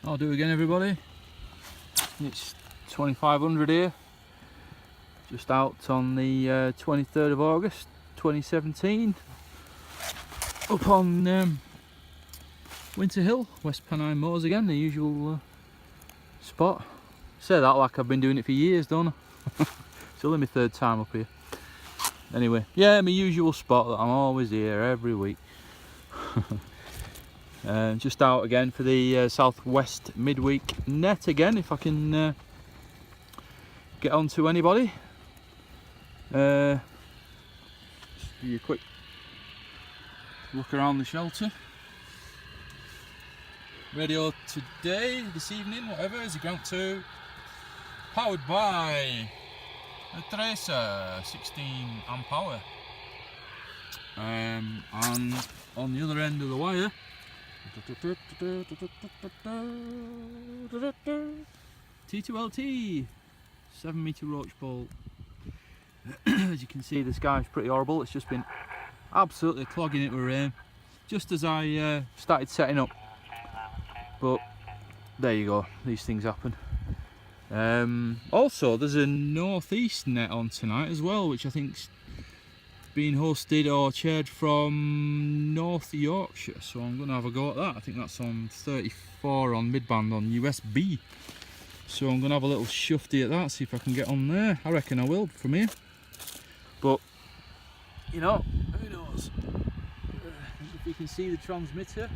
I'll do again, everybody. It's 2500 here, just out on the 23rd of August 2017, up on Winter Hill, West Pennine Moors again, the usual spot. Say that like I've been doing it for years, don't I? It's only my third time up here. Anyway, yeah, my usual spot that I'm always here every week. Just out again for the Southwest midweek net again, if I can get on to anybody. Just give you a quick look around the shelter. Radio today, this evening, whatever, is a Grant 2, powered by a Tracer 16 amp hour. And on the other end of the wire, T2LT 7-meter roach bolt. As you can see, the sky's pretty horrible. It's just been absolutely clogging it with rain just as I started setting up, but there you go, these things happen. Also, there's a northeast net on tonight as well, which I think's being hosted or chaired from North Yorkshire, so I'm going to have a go at that. I think that's on 34 on midband on USB, so I'm going to have a little shufty at that, see if I can get on there. I reckon I will from here, but you know, who knows. If you can see the transmitter,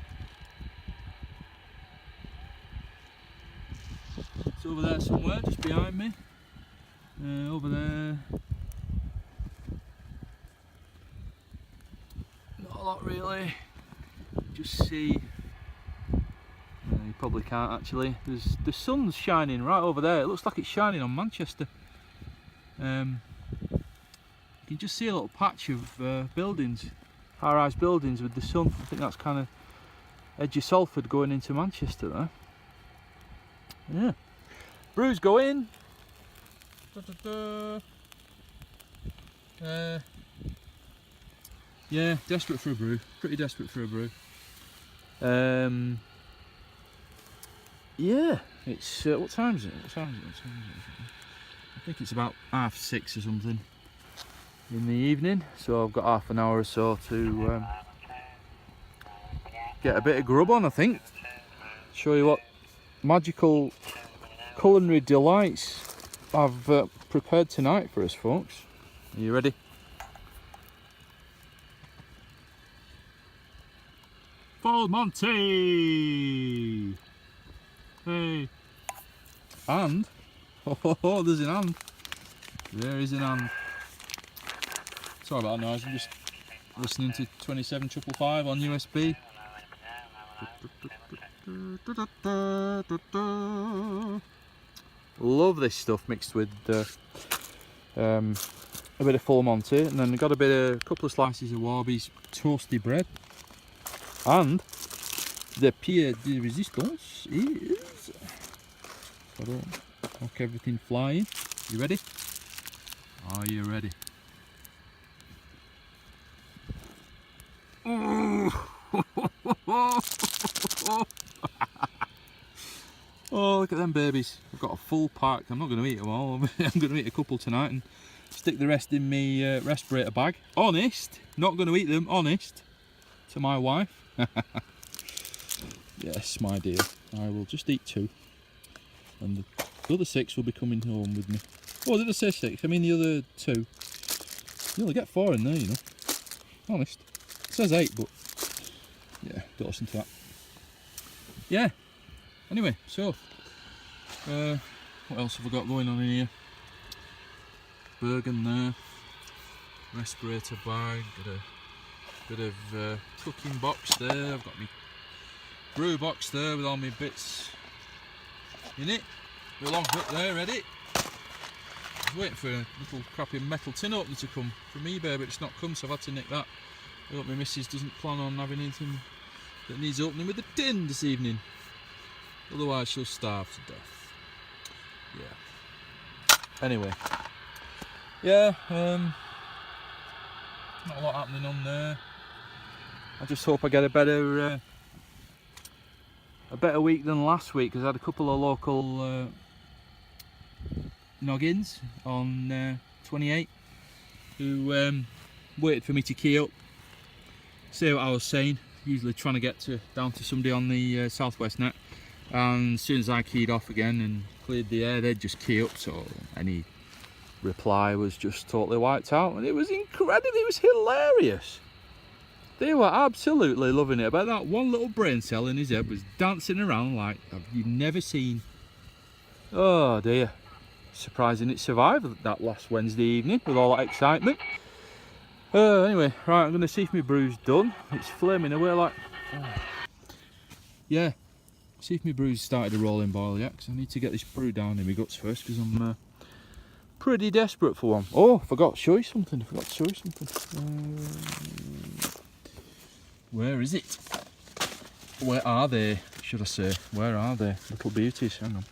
it's over there somewhere, just behind me, over there. Not a lot really, just see, you probably can't actually, the sun's shining right over there. It looks like it's shining on Manchester. You can just see a little patch of buildings, high-rise buildings with the sun. I think that's kind of edge of Salford going into Manchester there. Yeah, brew's going. Yeah, desperate for a brew, pretty desperate for a brew. Yeah, it's what time is it? What time is it? I think it's about 6:30 or something in the evening, so I've got half an hour or so to get a bit of grub on, I think. Show you what magical culinary delights I've prepared tonight for us folks. Are you ready? Full Monty! Hey! And, oh, there's an and. There is an and. Sorry about that noise, I'm just listening to 27555 on USB. Love this stuff mixed with a bit of Full Monty, and then I've got a couple of slices of Warby's toasty bread. And the pied de resistance is, I don't knock everything flying. You ready? Are you ready? Oh, look at them babies. I've got a full pack. I'm not going to eat them all. I'm going to eat a couple tonight and stick the rest in my respirator bag. Honest, not going to eat them, honest, to my wife. Yes, my dear, I will just eat 2, and the other 6 will be coming home with me. Oh, did I say 6? I mean the other 2. You only get 4 in there, you know. Honest. It says 8, but yeah, don't listen to that. Yeah. Anyway, so what else have I got going on in here? Bergen there. Respirator bag. Got a bit of cooking box there. I've got my brew box there with all my bits in it. The log bit there ready. I was waiting for a little crappy metal tin opener to come from eBay, but it's not come, so I've had to nick that. I hope my missus doesn't plan on having anything that needs opening with a tin this evening. Otherwise she'll starve to death. Yeah. Anyway. Yeah, not a lot happening on there. I just hope I get a better a better week than last week, because I had a couple of local noggins on 28 who waited for me to key up, see what I was saying, usually trying to get down to somebody on the southwest net, and as soon as I keyed off again and cleared the air, they'd just key up, so any reply was just totally wiped out, and it was incredible, it was hilarious. They were absolutely loving it. About that one little brain cell in his head was dancing around like you've never seen. Oh dear. Surprising it survived that last Wednesday evening with all that excitement. Anyway, right, I'm going to see if my brew's done. It's flaming away like... Oh. Yeah, see if my brew's started to roll in boil yet, because I need to get this brew down in my guts first, because I'm pretty desperate for one. Oh, I forgot to show you something. Where is it? Where are they, should I say? Where are they? Little beauties, hang on.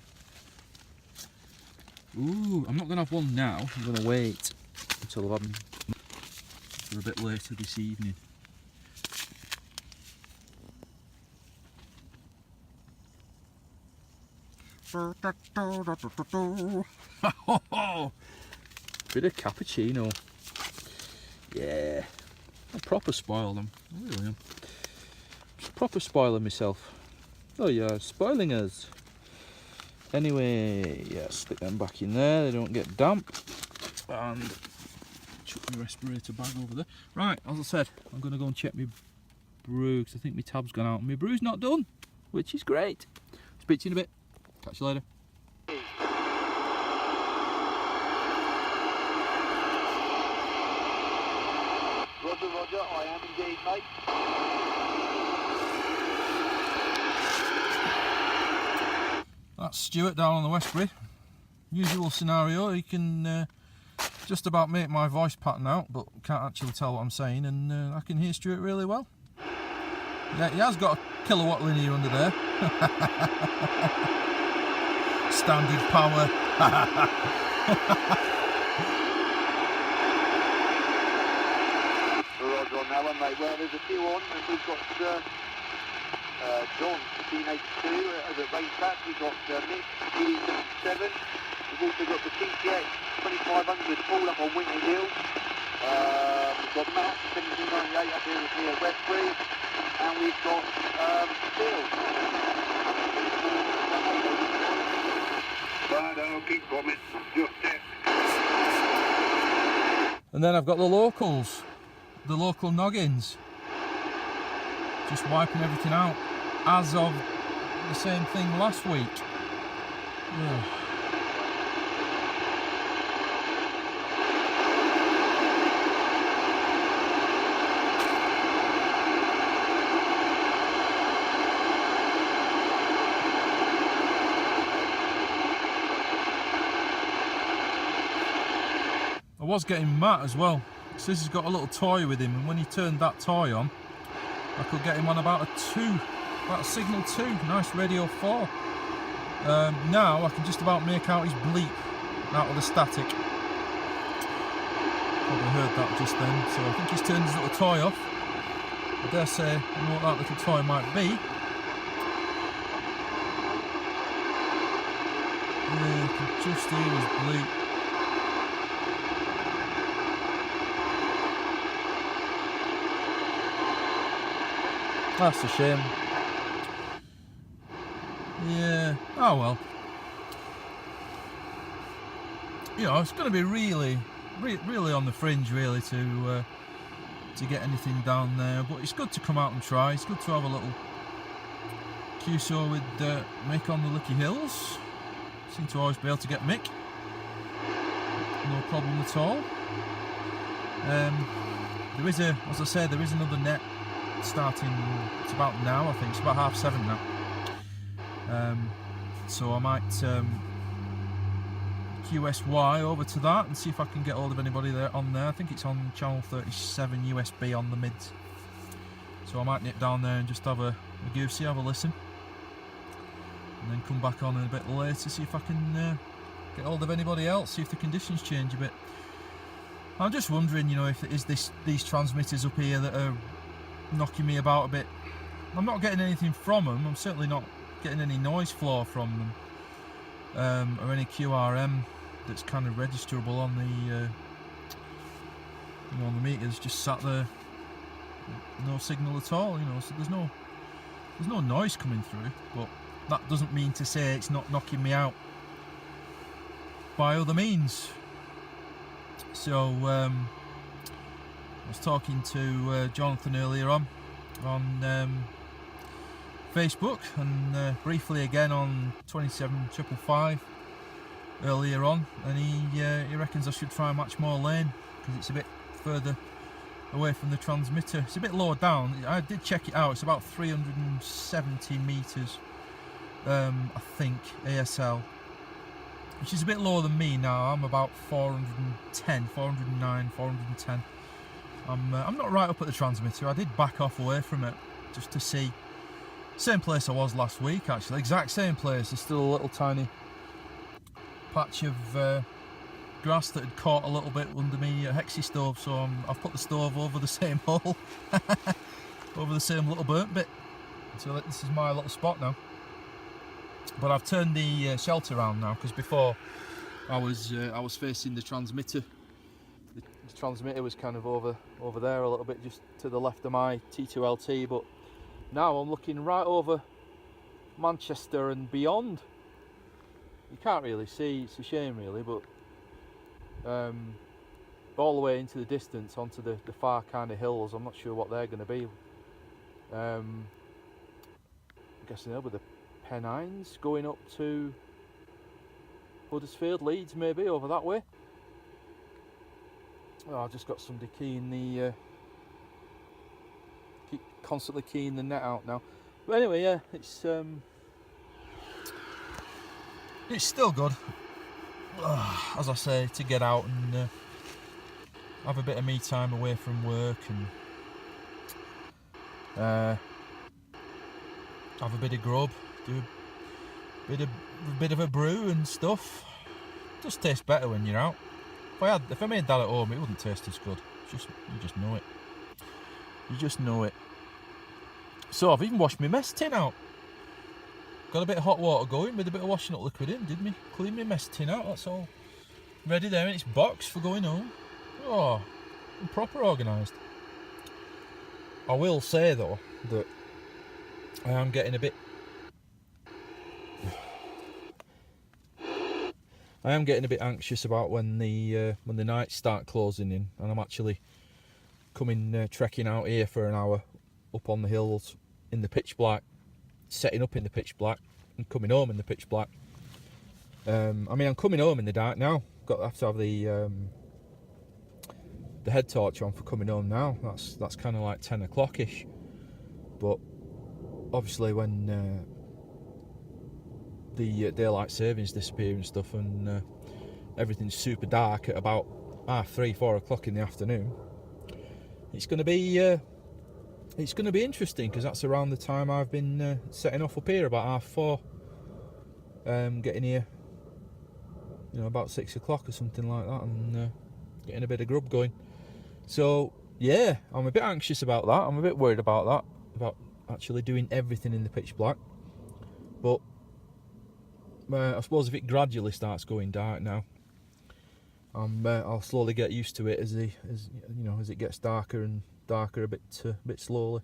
Ooh, I'm not going to have one now. I'm going to wait until I've had them for a bit later this evening. Bit of cappuccino. Yeah. I proper spoiled them. I really am. Just proper spoiling myself. Oh yeah, spoiling us. Anyway, yeah, stick them back in there, they don't get damp. And chuck my respirator bag over there. Right, as I said, I'm going to go and check my brew, because I think my tab's gone out and my brew's not done, which is great. Speak to you in a bit. Catch you later. Roger, roger, I am indeed, mate. That's Stuart down on the Westbury. Usual scenario, he can just about make my voice pattern out, but can't actually tell what I'm saying, and I can hear Stuart really well. Yeah, he has got a kilowatt linear under there. Standard power. Roger on that one, mate. Well, there's a few on, and we've got John, 1582, over at Racetrack. We've got Nick, ED77. We've also got the TTX 2500 Paul up on Winter Hill. We've got Matt, 1798 up here with me at Westbury. And we've got Phil. Righto, keep bombing. Just it. And then I've got the locals, the local noggins, just wiping everything out as of the same thing last week. Yeah. I was getting Matt as well, because this has got a little toy with him, and when he turned that toy on, I could get him on about a signal 2, nice radio 4. Now I can just about make out his bleep out of the static. Probably heard that just then, so I think he's turned his little toy off. I dare say I know what that little toy might be. Yeah, I can just hear his bleep. That's a shame. Yeah, oh well. You know, it's going to be really on the fringe, really, to get anything down there. But it's good to come out and try. It's good to have a little QSO with Mick on the Licky Hills. Seem to always be able to get Mick. No problem at all. There is as I said, there is another net starting. It's about now, I think. It's about 7:30 now. So I might QSY over to that and see if I can get hold of anybody there on there. I think it's on channel 37 USB on the mids. So I might nip down there and just have a goosey, have a listen, and then come back on in a bit later, see if I can get hold of anybody else, see if the conditions change a bit. I'm just wondering, you know, if it is these transmitters up here that are knocking me about a bit. I'm not getting anything from them. I'm certainly not getting any noise floor from them, or any QRM that's kind of registerable on the on the meters. Just sat there, no signal at all. So there's no noise coming through. But that doesn't mean to say it's not knocking me out by other means. So I was talking to Jonathan earlier on Facebook, and briefly again on 27555 earlier on, and he reckons I should try and match more lane because it's a bit further away from the transmitter. It's a bit lower down. I did check it out. It's about 370 meters, I think, ASL, which is a bit lower than me now. I'm about 410, 409, 410. I'm not right up at the transmitter. I did back off away from it just to see. Same place I was last week, actually. Exact same place. There's still a little tiny patch of grass that had caught a little bit under me hexi stove, so I've put the stove over the same hole, over the same little burnt bit. So this is my little spot now. But I've turned the shelter around now, because before I was facing the transmitter. The transmitter was kind of over there a little bit, just to the left of my T2LT, but now I'm looking right over Manchester and beyond. You can't really see, it's a shame really, but all the way into the distance, onto the far kind of hills. I'm not sure what they're going to be. I'm guessing over the Pennines, going up to Huddersfield, Leeds maybe, over that way. Oh, I've just got somebody keying the keep constantly keying the net out now. But anyway, yeah, it's still good, as I say, to get out and have a bit of me time away from work, and have a bit of grub, do a bit of a brew and stuff. It does taste better when you're out. If I made that at home, it wouldn't taste as good. You just know it. You just know it. So I've even washed my mess tin out. Got a bit of hot water going with a bit of washing up liquid in. Did me clean my mess tin out. That's all ready there in its box for going home. Oh, I'm proper organised. I will say though that I am getting a bit. I am getting a bit anxious about when the nights start closing in, and I'm actually coming trekking out here for an hour up on the hills in the pitch black, setting up in the pitch black, and coming home in the pitch black. I mean, I'm coming home in the dark now. Have to have the head torch on for coming home now. That's kind of like 10 o'clock ish. But obviously when the daylight savings disappear and stuff, and everything's super dark at about 3, 4 o'clock in the afternoon, it's going to be interesting, because that's around the time I've been setting off up here, about 4:30, getting here, about 6 o'clock or something like that, and getting a bit of grub going. So yeah, I'm a bit anxious about that. I'm a bit worried about that, about actually doing everything in the pitch black. But I suppose if it gradually starts going dark now, I'll slowly get used to it as it gets darker and darker a bit slowly.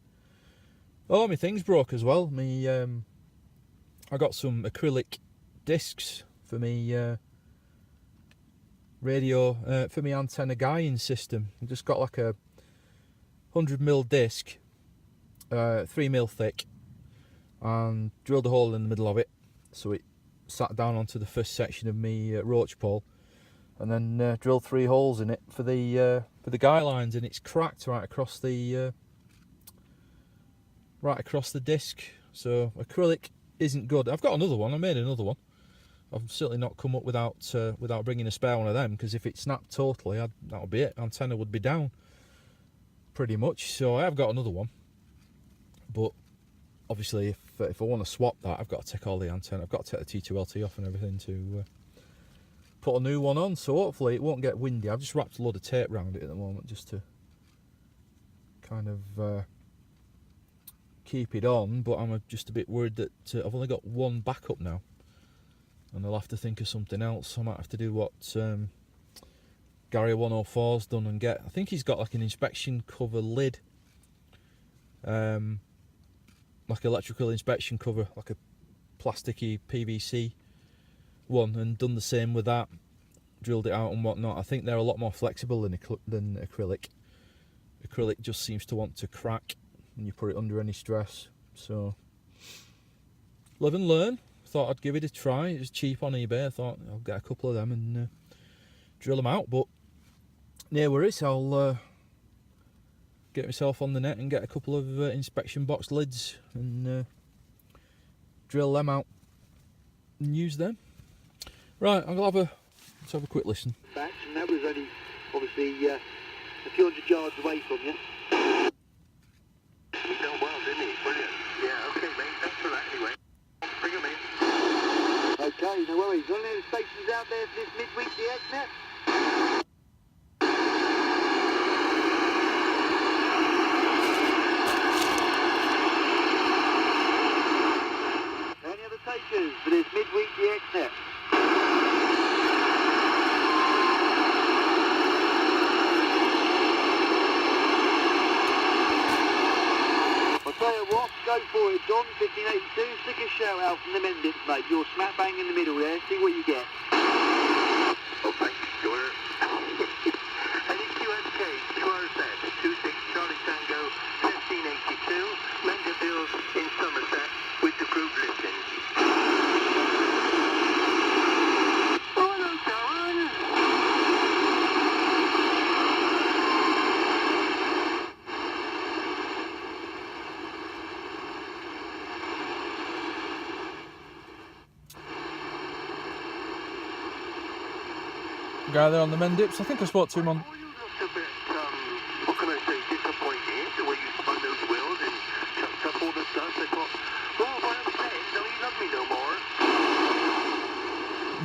Oh, my thing's broke as well. I got some acrylic discs for me radio, for my antenna guying system. I just got like a 100mm disc, 3mm thick, and drilled a hole in the middle of it, so it sat down onto the first section of me roach pole, and then drilled 3 holes in it for the guy lines, and it's cracked right across the disc. So acrylic isn't good. I've got another one. I made another one. I've certainly not come up without bringing a spare one of them, because if it snapped totally, that would be it. Antenna would be down pretty much. So I have got another one, but obviously if I want to swap that, I've got to take all the antenna. I've got to take the T2LT off and everything to put a new one on. So hopefully it won't get windy. I've just wrapped a load of tape around it at the moment, just to kind of keep it on, but I'm just a bit worried that I've only got one backup now, and I'll have to think of something else. I might have to do what Gary 104's done and get. I think he's got like an inspection cover lid, like electrical inspection cover, like a plasticky PVC one, and done the same with that. Drilled it out and whatnot. I think they're a lot more flexible than acrylic. Acrylic just seems to want to crack when you put it under any stress. So live and learn. Thought I'd give it a try. It was cheap on eBay. I thought I'll get a couple of them and drill them out. But no worries, I'll get myself on the net and get a couple of inspection box lids and drill them out and use them. Right, let's have a quick listen. Facts, and that was only obviously a few hundred yards away from you. He done well, didn't he? Brilliant. Yeah, okay, mate. Thanks for that anyway. Bring him in. Okay, no worries. Got any stations out there for this midweek DX net? Any other takers for this midweek DX net? Tell you what, go for it, John, 1582, stick a shout out from the Mendips, mate. You're smack bang in the middle there, see what you get. Oh, thanks, Stuart. Heading QSK, QRZ, 26 Charlie Tango, 1582, Mendips in Somerset, with the group listing. Oh, hello, Darren. Guy there on the Mendips. I think I spoke to him on. Oh, you looked a bit, what can I say, disappointed the way you spun those wheels and chucked up all the dust. I thought, well, what I'm saying, don't you love me no more?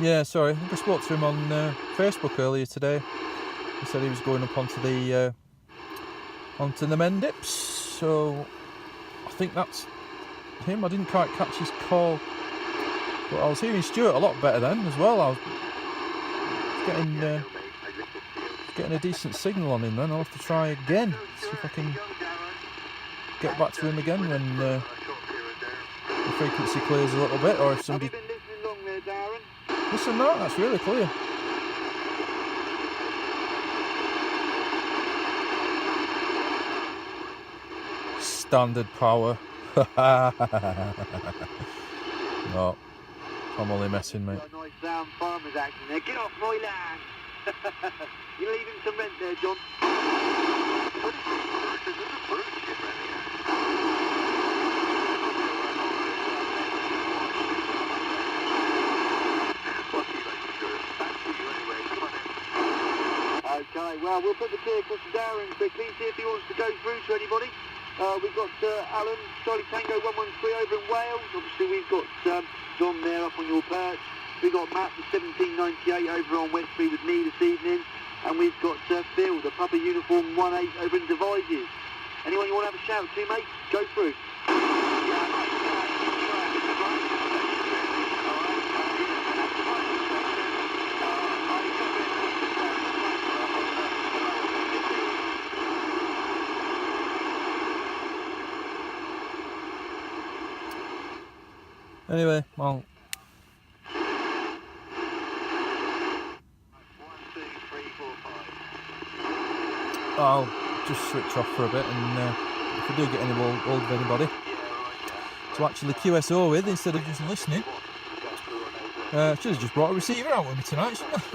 Yeah, sorry. I think I spoke to him on Facebook earlier today. He said he was going up onto the Mendips. So I think that's him. I didn't quite catch his call, but I was hearing Stuart a lot better then as well. I was getting a decent signal on him then. I'll have to try again, see if I can get back to him again when the frequency clears a little bit, or if somebody... Have you been listening long there, Darren? Listen, no, that's really clear. Standard power. No, I'm only messing, mate. Got a nice sound farmer's action there. Get off my land! You're leaving some rent there, John. What is this? There's a bird shit around here. What's he like, Stuart? Back to you anyway. Come on in. Okay, well, we'll put the key across to Darren quickly, see if he wants to go through to anybody. We've got Alan, Charlie Tango 113 over in Wales. Obviously, we've got John there up on your perch. We've got Matt, the 1798 over on Westbury with me this evening. And we've got Phil, the Papa Uniform 18 over in Devizes. Anyone you want to have a shout to, mate? Go through. Anyway, well, 1, 2, 3, 4, 5. I'll just switch off for a bit, and if I do get any hold of anybody to actually QSO with instead of just listening, should have just brought a receiver out with me tonight, shouldn't I?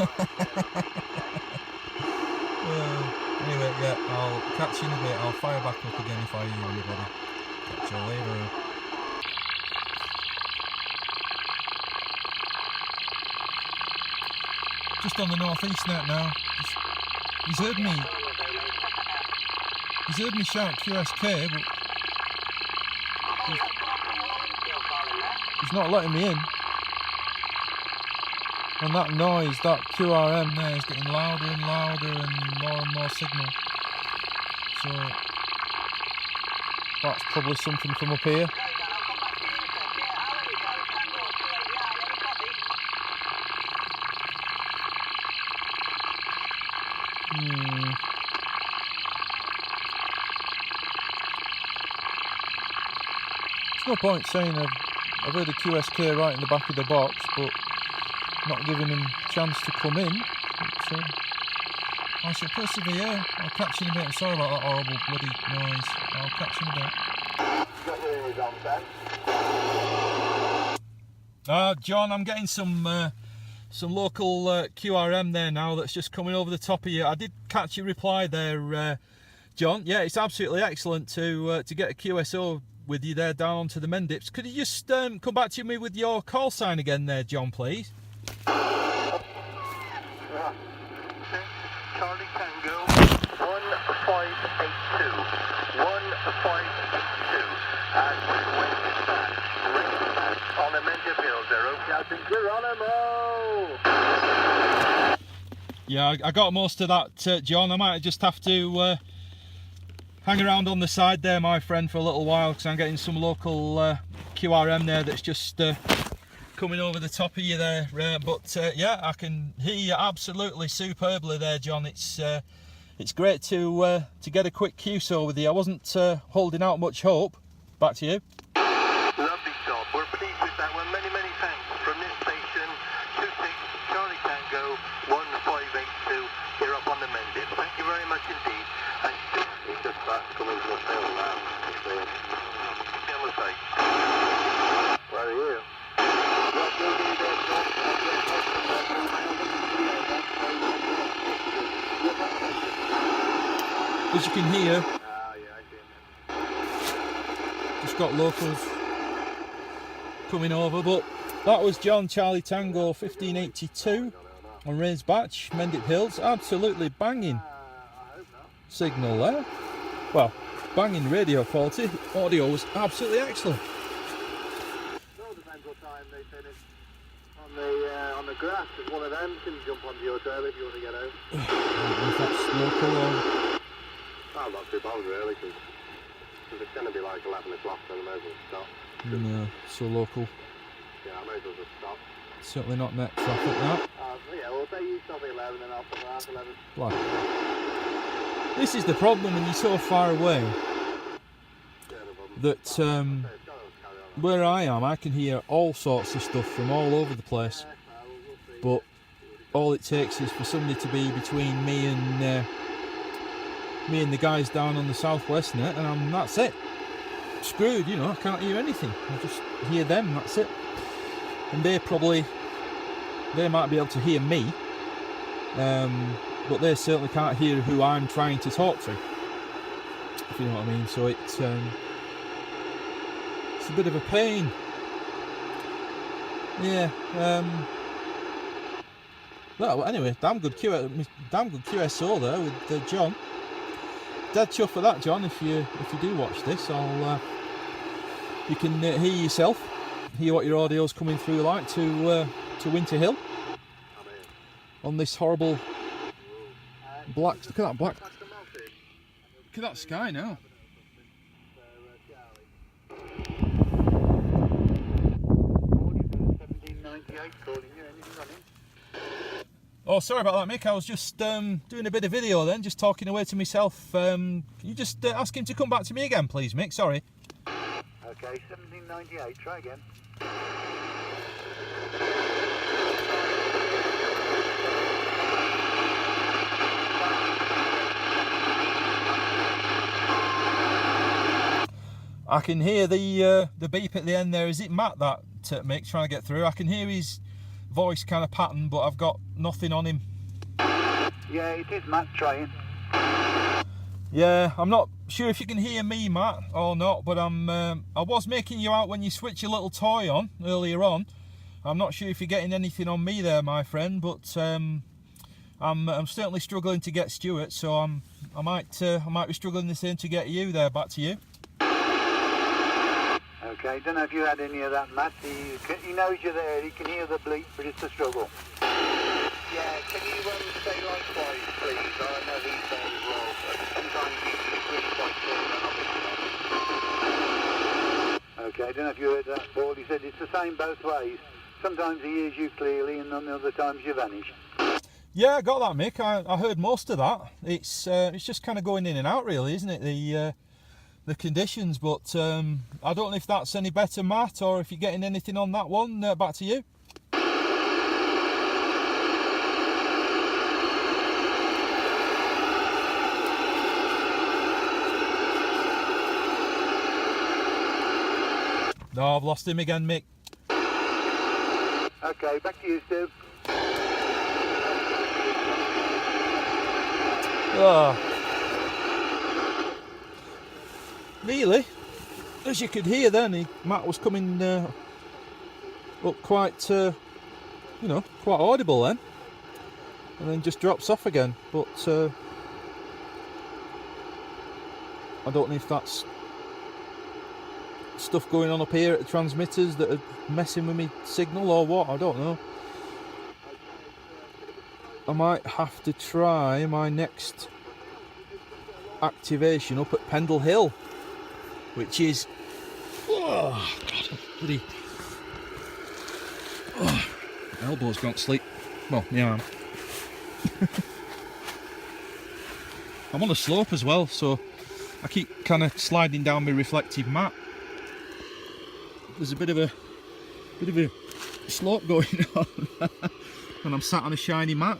Anyway, yeah, I'll catch you in a bit. I'll fire back up again if I hear anybody. Catch you later. Just on the northeast net now. He's heard me shout QSK, but he's not letting me in. And that noise, that QRM there, is getting louder and louder and more signal. So That's probably something from up here. There's no point saying I've heard a QSK right in the back of the box, but not giving him a chance to come in. But, I shall persevere. I'll catch you in a bit. I'm sorry about that horrible bloody noise. I'll catch you in a bit. Got your ears on, Sam. John, I'm getting some local QRM there now that's just coming over the top of you. I did catch your reply there, John. Yeah, it's absolutely excellent to get a QSO with you there down onto the Mendips. Could you just come back to me with your call sign again there, John, please? Charlie Tango 1582. 1582. And when is that? On the Mendip Hill, they're Captain Geronimo! Yeah, I got most of that, John. I might just have to hang around on the side there, my friend, for a little while, because I'm getting some local QRM there that's just coming over the top of you there. But yeah, I can hear you absolutely superbly there, John. It's great to get a quick QSO with you. I wasn't holding out much hope. Back to you. Lovely job. We're pleased with that one. Many, many thanks from this station. 26 Charlie Tango 1582 here up on the Mendip. Thank you very much indeed. And it's just about to come into the field now. Be on the side. Where are you? As you can hear, just got locals coming over, but that was John Charlie Tango 1582 on Rains Batch, Mendip Hills. Absolutely banging signal there. Well, banging radio quality. Audio was absolutely excellent. It all depends what time they finish on the grass, because one of them can jump onto your trail if you want to get out. I don't know if that's local or... Well, not too bad really, because it's going to be like 11 o'clock, so I may as well stop. No, so local. Yeah, I may as well just stop. Certainly not net traffic, that. Yeah, we'll say you stop at 11 and I'll stop at half 11. Black. This is the problem when you're so far away that where I am, I can hear all sorts of stuff from all over the place, but all it takes is for somebody to be between me and the guys down on the southwest net, and that's it. Screwed, you know. I can't hear anything. I just hear them. That's it. And they might be able to hear me, but they certainly can't hear who I'm trying to talk to, if you know what I mean. So it's a bit of a pain. Yeah. Well, anyway, damn good QSO there with John. Dead chuff for that, John. If you do watch this, you can hear yourself, hear what your audio's coming through like to Winter Hill on this horrible black. Look at that black. Look at that sky now. Oh, sorry about that, Mick. I was just doing a bit of video then, just talking away to myself. Can you just ask him to come back to me again, please, Mick? Sorry. Okay, 1798, try again. I can hear the beep at the end there. Is it Matt that Mick trying to get through? I can hear his voice kind of pattern, but I've got nothing on him. Yeah, it is Matt trying. Yeah, I'm not sure if you can hear me, Matt, or not, but I was making you out when you switched your little toy on earlier on. I'm not sure if you're getting anything on me there, my friend, but I'm certainly struggling to get Stuart, so I might be struggling the same to get you there. Back to you. Okay, don't know if you had any of that, Matt. He knows you're there. He can hear the bleep, but it's a struggle. Yeah, can you say likewise, please? I know he's there as well, but sometimes he's really quite clear and obviously not. Okay, I don't know if you heard that, Paul. He said it's the same both ways. Sometimes he hears you clearly, and on the other times you vanish. Yeah, I got that, Mick. I heard most of that. It's just kind of going in and out, really, isn't it? The conditions, but I don't know if that's any better, Matt, or if you're getting anything on that one. Back to you. No, I've lost him again, Mick. Okay, back to you, Steve. Really, as you could hear then, Matt was coming up quite, you know, quite audible then, and then just drops off again. But I don't know if that's stuff going on up here at the transmitters that are messing with me signal or what. I don't know. I might have to try my next activation up at Pendle Hill, which is, oh god, bloody, oh, elbow's gone to sleep. Well, yeah, I'm on a slope as well, so I keep kind of sliding down my reflective mat. There's a bit of a slope going on, and I'm sat on a shiny mat.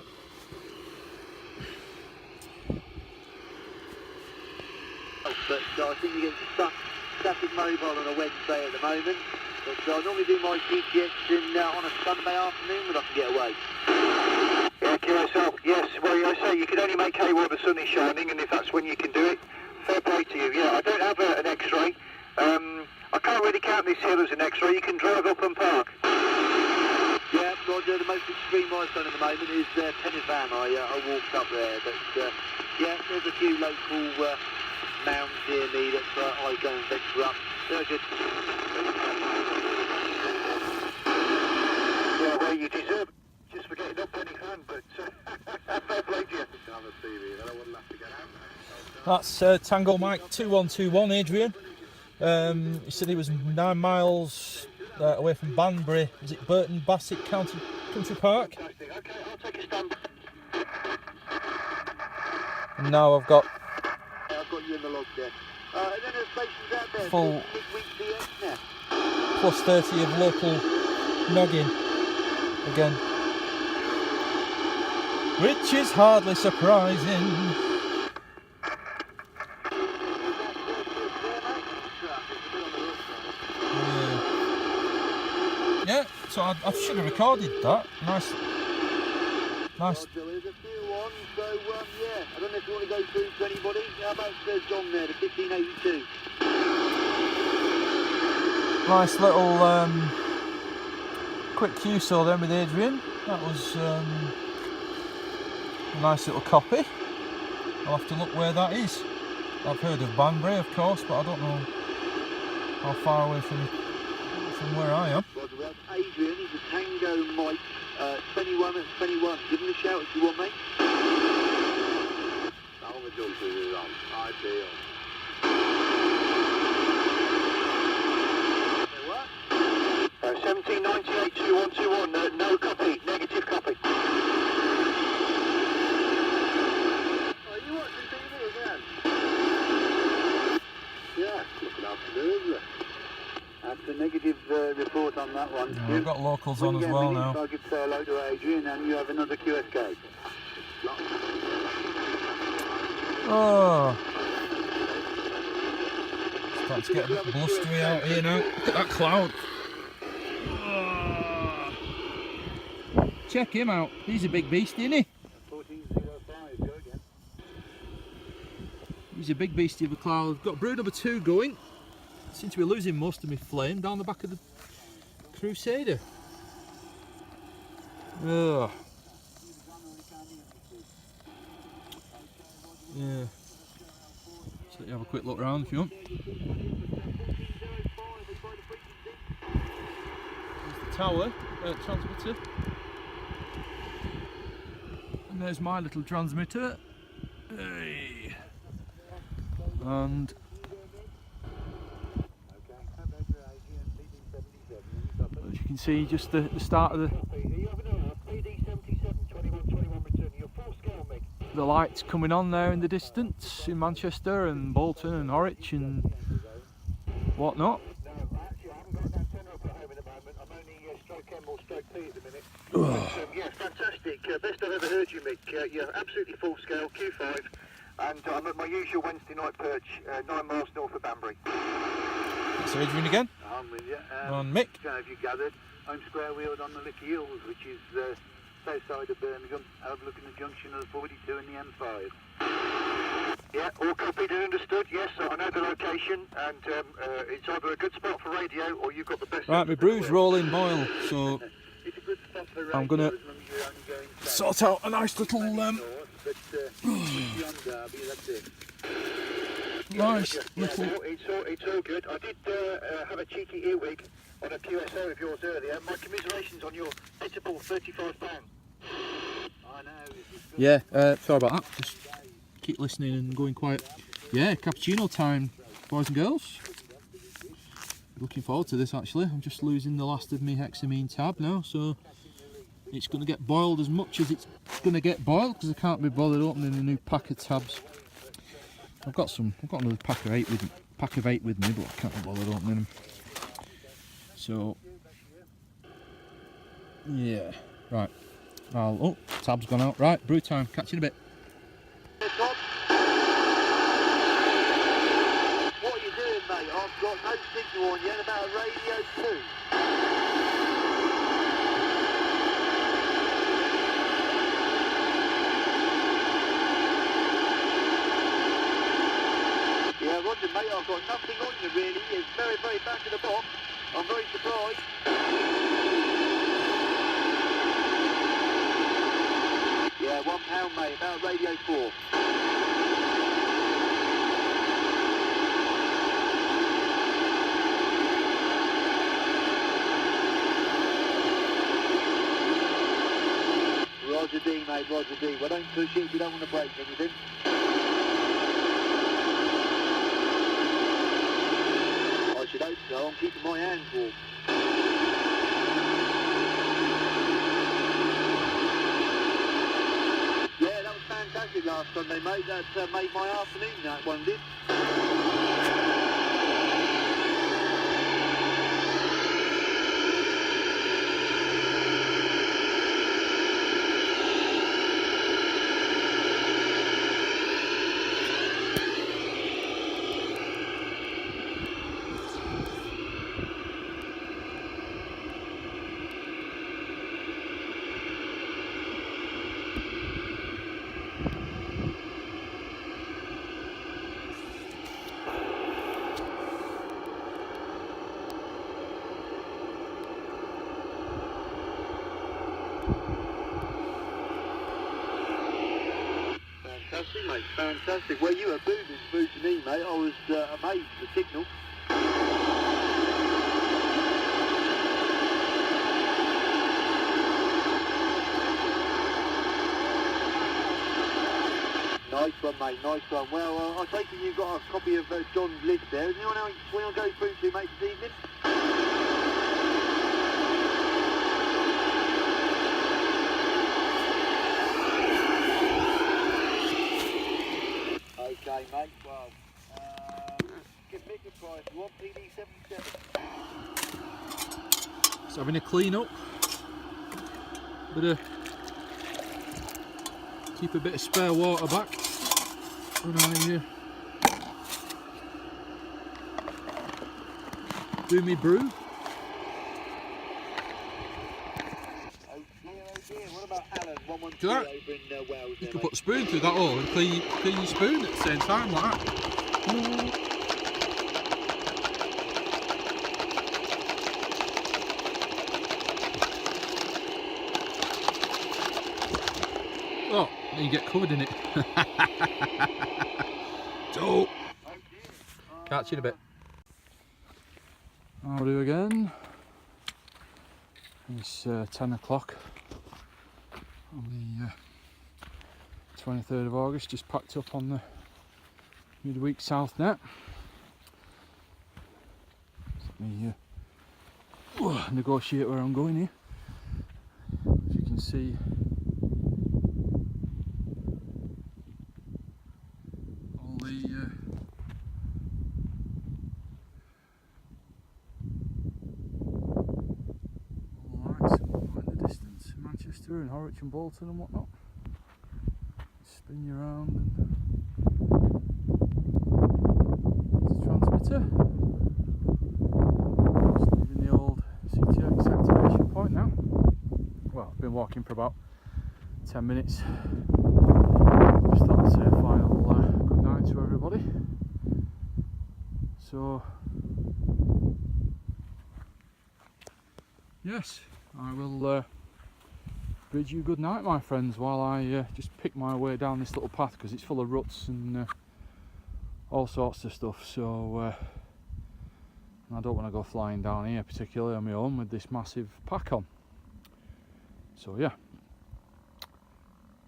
But I think you get static mobile on a Wednesday at the moment. But I normally do my GTX on a Sunday afternoon when I can get away. Yeah, QSL, yes. Well, I say you can only make hay while the sun is shining, and if that's when you can do it, fair play to you. Yeah, I don't have an X-ray. I can't really count this hill as an X-ray. You can drive up and park. Yeah, Roger, the most extreme I've done at the moment is Pennine. I walked up there, but yeah, there's a few local mounds near me that I go and venture up. They're just... Yeah, well, you deserve it just for getting up Pennine, but fair play to you. That's Tango Mike 2121, Adrian. He said he was 9 miles away from Banbury. Is it Burton Bassett Country Park? Okay, I'll take a stand. And now I've got you in the log there. And then there's stations out there. full Midweek DX now. plus 30 of local noggin again, which is hardly surprising. Yeah, so I should have recorded that. Nice. There's a few on, so yeah, I don't know if you want to go through to anybody. How about John there, the 1582? Nice little quick QSO then with Adrian. That was a nice little copy. I'll have to look where that is. I've heard of Banbury, of course, but I don't know how far away from where I am. Roger, that's Adrian. He's a Tango Mike 21 at 21. Give him a shout if you want, mate. All the jumpers is on. Ideal. What? 1798 2121, no copy, negative copy. Are you watching TV again? Yeah, looking afternoon. That's a negative report on that one. Yeah, we've got locals on as well now. I could say hello to Adrian and you have another QSK. Oh, starting to get a bit blustery out here now. Look at that cloud. Oh. Check him out. He's a big beast, isn't he? 1405, go again. He's a big beastie of a cloud. Got brew number 2 going. Seems to be losing most of my flame down the back of the Crusader. Ugh. Yeah. Just let you have a quick look around if you want. There's the tower, transmitter. And there's my little transmitter. Hey. And can see just the start of the lights coming on there in the distance in Manchester and Bolton and Norwich and whatnot. Yeah, fantastic. Best I've ever heard you, Mick. You're absolutely full scale, Q5, and I'm at my usual Wednesday night perch, 9 miles north of Banbury. So Adrian again. I'm with you. On Mick. I don't know if you gathered, I'm square wheeled on the Licky Hills, which is south side of Birmingham, overlooking the junction of the 42 and the M5. Yeah, all copied and understood. Yes, I know the location, and it's either a good spot for radio or you've got the best. Right, my brew's rolling boil, so It's a good spot for radio, I'm gonna as long as you're only going south. sort out a nice little North, but beyond Derby, that's it. nice Yeah, little. no, it's all good. I did have a cheeky earwig on a QSO of yours earlier. My commiserations on your pitiful £35. I know. It's good. Yeah, sorry about that. Just keep listening and going quiet. Yeah, cappuccino time, boys and girls. Looking forward to this actually. I'm just losing the last of my hexamine tab now, so it's going to get boiled as much as it's going to get boiled because I can't be bothered opening a new pack of tabs. I've got another pack of 8 with me, but I can't be bothered opening them. So yeah, right. Oh, tab's gone out. Right, brew time. Catch you in a bit. Tom, what are you doing, mate? I've got no signal on yet about a radio too. Yeah, Roger, mate, I've got nothing on you really. It's very, very back of the box. I'm very surprised. Yeah, £1, mate, about Radio 4. Roger D, mate, Roger D. Well, don't push it if you don't want to break anything. I should hope so. I'm keeping my hands warm. Yeah, that was fantastic last Sunday, mate. That made my afternoon, that one did. Fantastic, mate, fantastic. Well, you were booming to me, mate. I was amazed at the signal. Nice one, mate, nice one. Well, I take it you've got a copy of John's list there. Is anyone else want to go through to, mate, this evening? Okay, mate, well, give Mick a price. You want PD77? Just having a clean up. Keep a bit of spare water back when I do me brew. Oh dear, what about Alan? 112 Do that. over in Wales You there, can mate. put a spoon through that hole and clean your spoon at the same time like that. Oh, then you get covered in it. So, catch you in a bit. I'll do again. It's 10 o'clock on the 23rd of August, just packed up on the midweek south net. Me negotiate where I'm going here. As you can see, all the lights in the distance, Manchester and Horwich and Bolton and whatnot. Spin you around and there's a transmitter. Just leaving the old CTX activation point now. Well, I've been walking for about 10 minutes. Just thought I'd say a final good night to everybody. So, yes, I will bid you good night, my friends, while I just pick my way down this little path because it's full of ruts and all sorts of stuff. So I don't want to go flying down here, particularly on my own with this massive pack on. So yeah,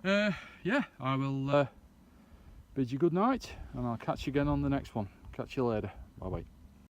I will bid you good night, and I'll catch you again on the next one. Catch you later. Bye bye.